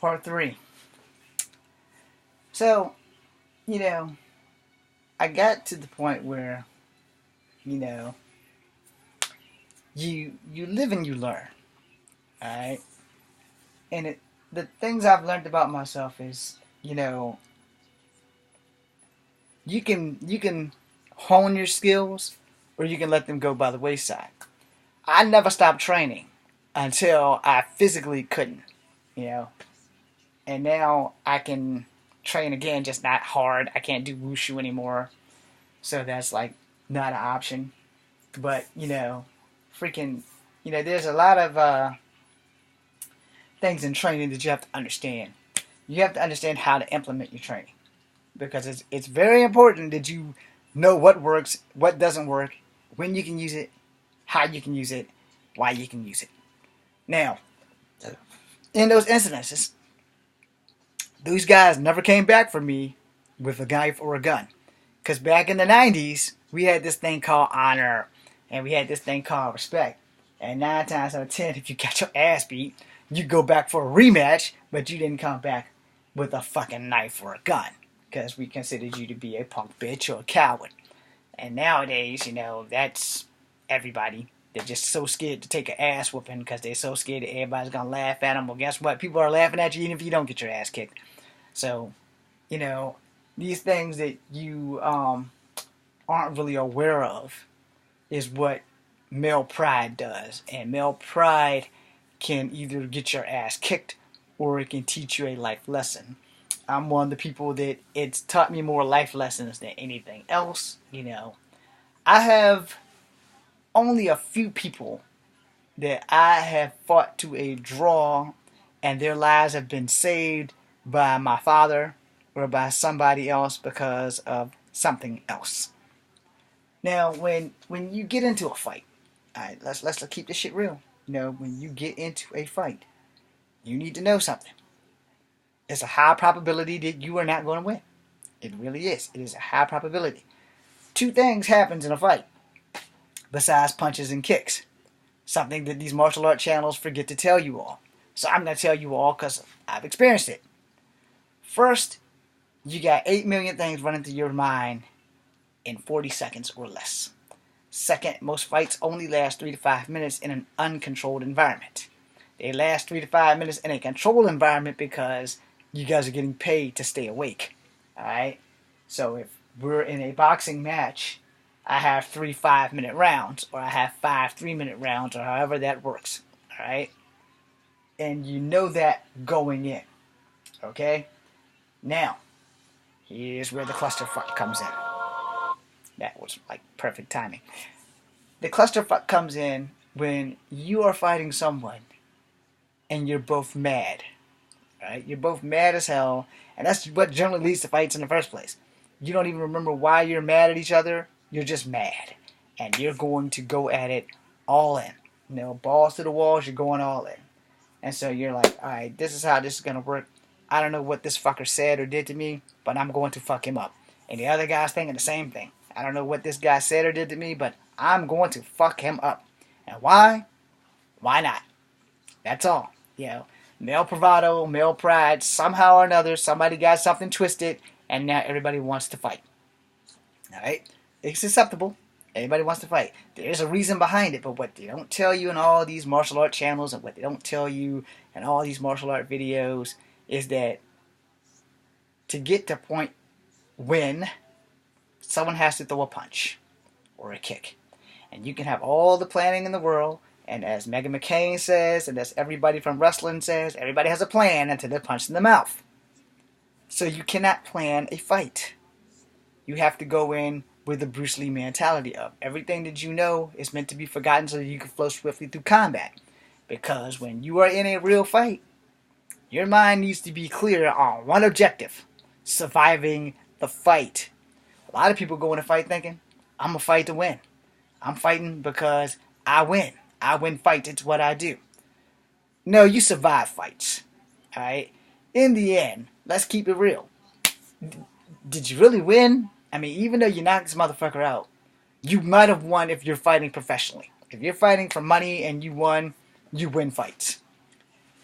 Part 3. So, you know, I got to the point where, you know, you live and you learn, alright? And the things I've learned about myself is, you can hone your skills or you can let them go by the wayside. I never stopped training until I physically couldn't, you know. And now I can train again, just not hard. I can't do wushu anymore. So that's like not an option. But, freaking, there's a lot of things in training that you have to understand. You have to understand how to implement your training because it's very important that you know what works, what doesn't work, when you can use it, how you can use it, why you can use it. Now, in those incidences, these guys never came back for me with a knife or a gun. Because back in the 90s, we had this thing called honor and we had this thing called respect. And 9 times out of 10, if you got your ass beat, you go back for a rematch, but you didn't come back with a fucking knife or a gun. Because we considered you to be a punk bitch or a coward. And nowadays, that's everybody. They're just so scared to take an ass whooping because they're so scared that everybody's going to laugh at them. Well, guess what? People are laughing at you even if you don't get your ass kicked. So, these things that you aren't really aware of is what male pride does. And male pride can either get your ass kicked or it can teach you a life lesson. I'm one of the people that it's taught me more life lessons than anything else. I have only a few people that I have fought to a draw and their lives have been saved by my father or by somebody else because of something else. Now, when you get into a fight, all right, let's keep this shit real. When you get into a fight, you need to know something. It's a high probability that you are not going to win. It really is. It is a high probability. 2 things happens in a fight besides punches and kicks. Something that these martial art channels forget to tell you all. So I'm going to tell you all because I've experienced it. First, you got 8 million things running through your mind in 40 seconds or less. Second, most fights only last 3 to 5 minutes in an uncontrolled environment. They last 3 to 5 minutes in a controlled environment because you guys are getting paid to stay awake. Alright? So if we're in a boxing match, I have 3 5-minute rounds, or I have 5 3-minute rounds, or however that works. Alright? And you know that going in. Okay? Now, here's where the clusterfuck comes in. That was like perfect timing. The clusterfuck comes in when you are fighting someone and you're both mad. Right? You're both mad as hell, and that's what generally leads to fights in the first place. You don't even remember why you're mad at each other. You're just mad, and you're going to go at it all in. Balls to the walls. You're going all in, and so you're like, all right, this is how this is gonna work. I don't know what this fucker said or did to me, but I'm going to fuck him up. And the other guy's thinking the same thing. I don't know what this guy said or did to me, but I'm going to fuck him up. And why? Why not? That's all. Male bravado, male pride, somehow or another, somebody got something twisted, and now everybody wants to fight. Alright? It's acceptable. Everybody wants to fight. There's a reason behind it, but what they don't tell you in all these martial art channels and what they don't tell you in all these martial art videos is that to get to point when someone has to throw a punch or a kick. And you can have all the planning in the world, and as Meghan McCain says, and as everybody from wrestling says, everybody has a plan until they're punched in the mouth. So you cannot plan a fight. You have to go in with the Bruce Lee mentality of everything that you know is meant to be forgotten so that you can flow swiftly through combat. Because when you are in a real fight, your mind needs to be clear on one objective: surviving the fight. A lot of people go in a fight thinking, I'm going to fight to win. I'm fighting because I win. I win fights. It's what I do. No, you survive fights. Alright? In the end, let's keep it real. Did you really win? I mean, even though you knocked this motherfucker out, you might have won if you're fighting professionally. If you're fighting for money and you win fights.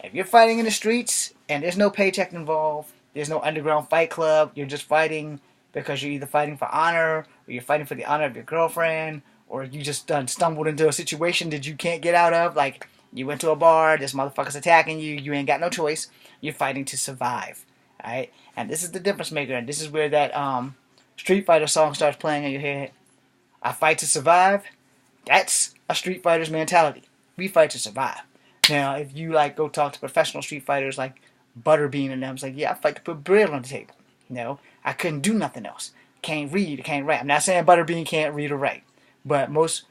If you're fighting in the streets and there's no paycheck involved, there's no underground fight club, you're just fighting because you're either fighting for honor, or you're fighting for the honor of your girlfriend, or you just stumbled into a situation that you can't get out of, like you went to a bar, this motherfucker's attacking you, you ain't got no choice, you're fighting to survive. Alright? And this is the difference maker, and this is where that Street Fighter song starts playing in your head. I fight to survive. That's a Street Fighter's mentality. We fight to survive. Now, if you like go talk to professional Street Fighters like Butterbean and them, it's like, yeah, I fight to put bread on the table. No, I couldn't do nothing else. Can't read, can't write. I'm not saying Butterbean can't read or write, but most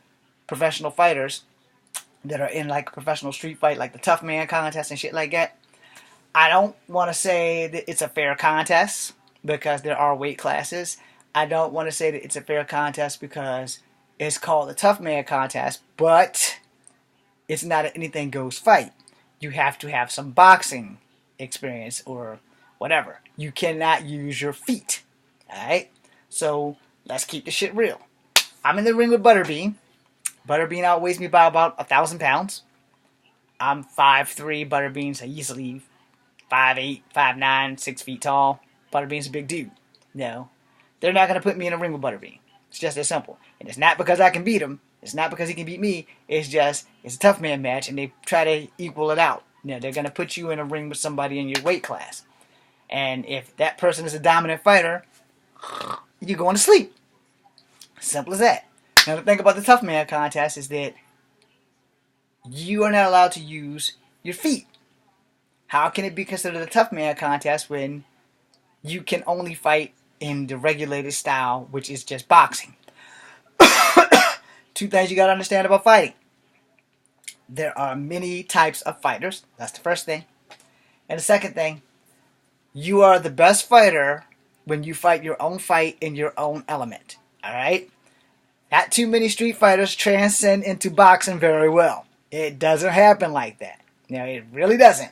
professional fighters that are in like a professional street fight, like the Tough Man contest and shit like that, I don't want to say that it's a fair contest because there are weight classes. I don't want to say that it's a fair contest because it's called the Tough Man contest, but it's not an anything goes fight. You have to have some boxing experience or whatever. You cannot use your feet. Alright? So let's keep the shit real. I'm in the ring with Butterbean. Butterbean outweighs me by about 1,000 pounds. I'm 5'3", Butterbean's easily 5'8", 5'9", 6 feet tall. Butterbean's a big dude. No. They're not going to put me in a ring with Butterbean. It's just that simple. And it's not because I can beat him. It's not because he can beat me. It's just, it's a tough man match and they try to equal it out. You know, they're going to put you in a ring with somebody in your weight class. And if that person is a dominant fighter, you're going to sleep. Simple as that. Now the thing about the Tough Man contest is that you are not allowed to use your feet. How can it be considered a Tough Man contest when you can only fight in the regulated style, which is just boxing? Two things you got to understand about fighting. There are many types of fighters. That's the first thing. And the second thing, you are the best fighter when you fight your own fight in your own element. Alright? Not too many street fighters transcend into boxing very well. It doesn't happen like that. No, it really doesn't.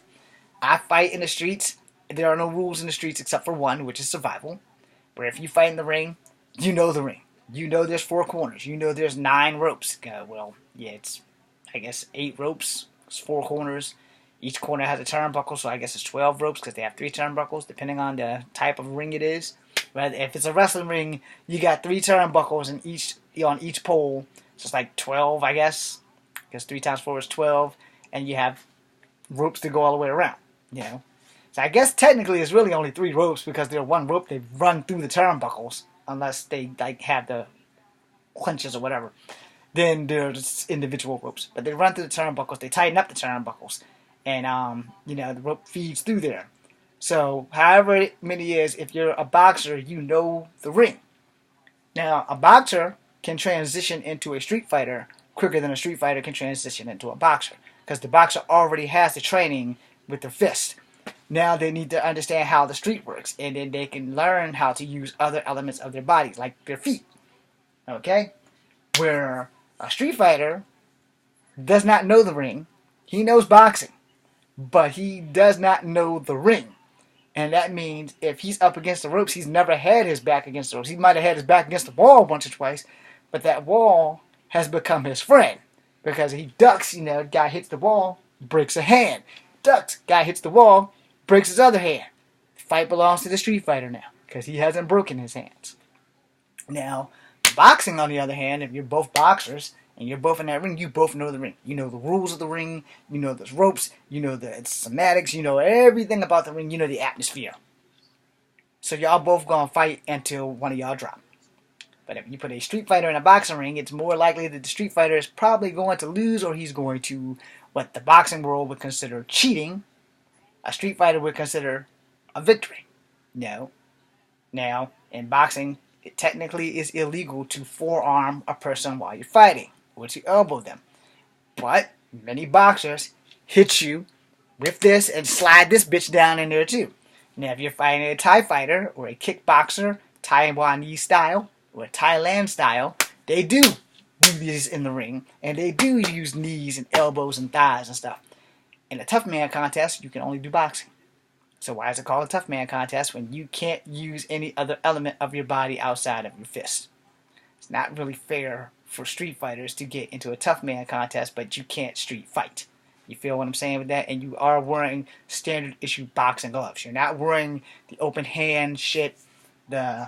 I fight in the streets. There are no rules in the streets except for one, which is survival. Where if you fight in the ring, you know the ring. You know there's 4 corners. You know there's 9 ropes. Well, yeah, it's, I guess, 8 ropes. It's 4 corners. Each corner has a turnbuckle, so I guess it's 12 ropes because they have 3 turnbuckles, depending on the type of ring it is. But if it's a wrestling ring, you got 3 turnbuckles on each pole. So it's like 12, I guess. Because 3 times 4 is 12. And you have ropes to go all the way around. You know. So I guess technically it's really only 3 ropes because they're one rope. They run through the turnbuckles. Unless they like have the clinches or whatever. Then there's individual ropes. But they run through the turnbuckles. They tighten up the turnbuckles. And, the rope feeds through there. So, however many is, if you're a boxer, you know the ring. Now, a boxer can transition into a street fighter quicker than a street fighter can transition into a boxer. Because the boxer already has the training with their fist. Now they need to understand how the street works. And then they can learn how to use other elements of their bodies, like their feet. Okay? Where a street fighter does not know the ring. He knows boxing. But he does not know the ring. And that means if he's up against the ropes, he's never had his back against the ropes. He might have had his back against the wall once or twice, but that wall has become his friend. Because he ducks, guy hits the wall, breaks a hand. Ducks, guy hits the wall, breaks his other hand. The fight belongs to the street fighter now, because he hasn't broken his hands. Now, boxing on the other hand, if you're both boxers, and you're both in that ring, you both know the ring. You know the rules of the ring, you know the ropes, you know the schematics, you know everything about the ring, you know the atmosphere. So y'all both gonna fight until one of y'all drop. But if you put a street fighter in a boxing ring, it's more likely that the street fighter is probably going to lose, or he's going to, what the boxing world would consider cheating, a street fighter would consider a victory. No. Now, in boxing, it technically is illegal to forearm a person while you're fighting, or to elbow them. But many boxers hit you with this and slide this bitch down in there too. Now if you're fighting a Thai fighter or a kickboxer, Taiwanese style or Thailand style, they do these in the ring, and they do use knees and elbows and thighs and stuff. In a tough man contest, you can only do boxing. So why is it called a tough man contest when you can't use any other element of your body outside of your fist? It's not really fair for street fighters to get into a tough man contest, but you can't street fight. You feel what I'm saying with that? And you are wearing standard issue boxing gloves. You're not wearing the open hand shit, the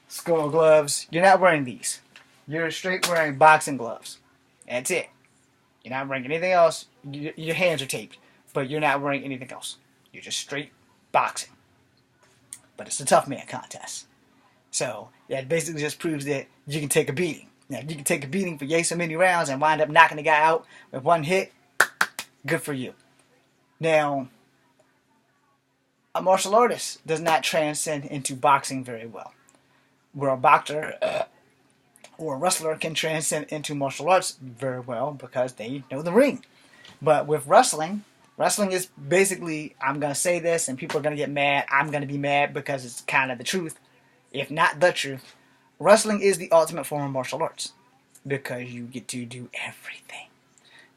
skull gloves. You're not wearing these. You're straight wearing boxing gloves. That's it. You're not wearing anything else. Your hands are taped, but you're not wearing anything else. You're just straight boxing. But it's a tough man contest. So that basically just proves that you can take a beating. Now, if you can take a beating for yay so many rounds and wind up knocking the guy out with one hit, good for you. Now, a martial artist does not transcend into boxing very well. Where a boxer or a wrestler can transcend into martial arts very well because they know the ring. But with wrestling is basically, I'm going to say this and people are going to get mad. I'm going to be mad because it's kind of the truth, if not the truth. Wrestling is the ultimate form of martial arts because you get to do everything.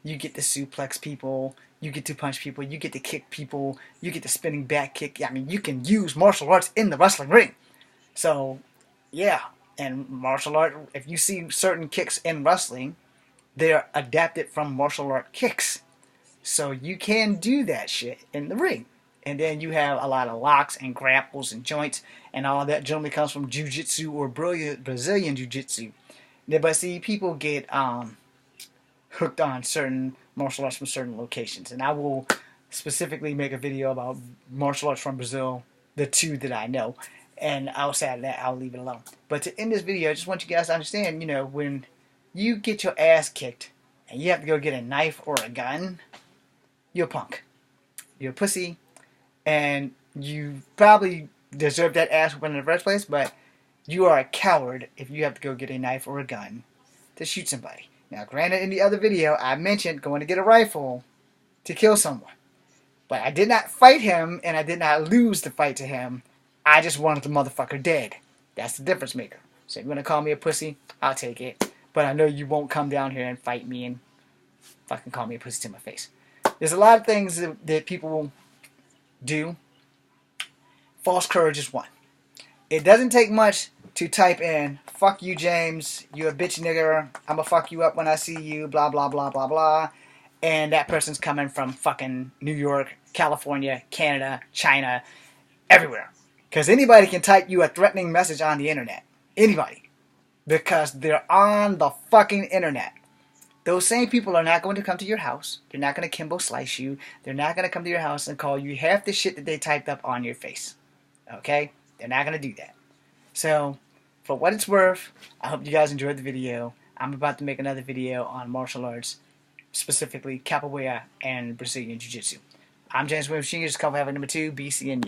You get to suplex people, you get to punch people, you get to kick people, you get to spinning back kick. I mean, you can use martial arts in the wrestling ring. So, yeah. And martial art, if you see certain kicks in wrestling, they're adapted from martial art kicks. So you can do that shit in the ring. And then you have a lot of locks and grapples and joints, and all of that generally comes from jiu-jitsu or Brazilian jiu-jitsu. But see, people get hooked on certain martial arts from certain locations. And I will specifically make a video about martial arts from Brazil, the two that I know. And outside of that, I'll leave it alone. But to end this video, I just want you guys to understand, you know, when you get your ass kicked and you have to go get a knife or a gun, you're a punk. You're a pussy. And you probably deserve that ass whooping in the first place, but you are a coward if you have to go get a knife or a gun to shoot somebody. Now, granted, in the other video, I mentioned going to get a rifle to kill someone. But I did not fight him, and I did not lose the fight to him. I just wanted the motherfucker dead. That's the difference maker. So if you want to call me a pussy, I'll take it. But I know you won't come down here and fight me and fucking call me a pussy to my face. There's a lot of things that people do. False courage is one. It doesn't take much to type in, fuck you, James, you a bitch nigger, I'ma fuck you up when I see you, blah, blah, blah, blah, blah. And that person's coming from fucking New York, California, Canada, China, everywhere. Because anybody can type you a threatening message on the internet. Anybody. Because they're on the fucking internet. Those same people are not going to come to your house. They're not going to Kimbo slice you. They're not going to come to your house and call you half the shit that they typed up on your face. Okay? They're not going to do that. So, for what it's worth, I hope you guys enjoyed the video. I'm about to make another video on martial arts, specifically capoeira and Brazilian Jiu-Jitsu. I'm James Williams Jr., just call number 2, BCN.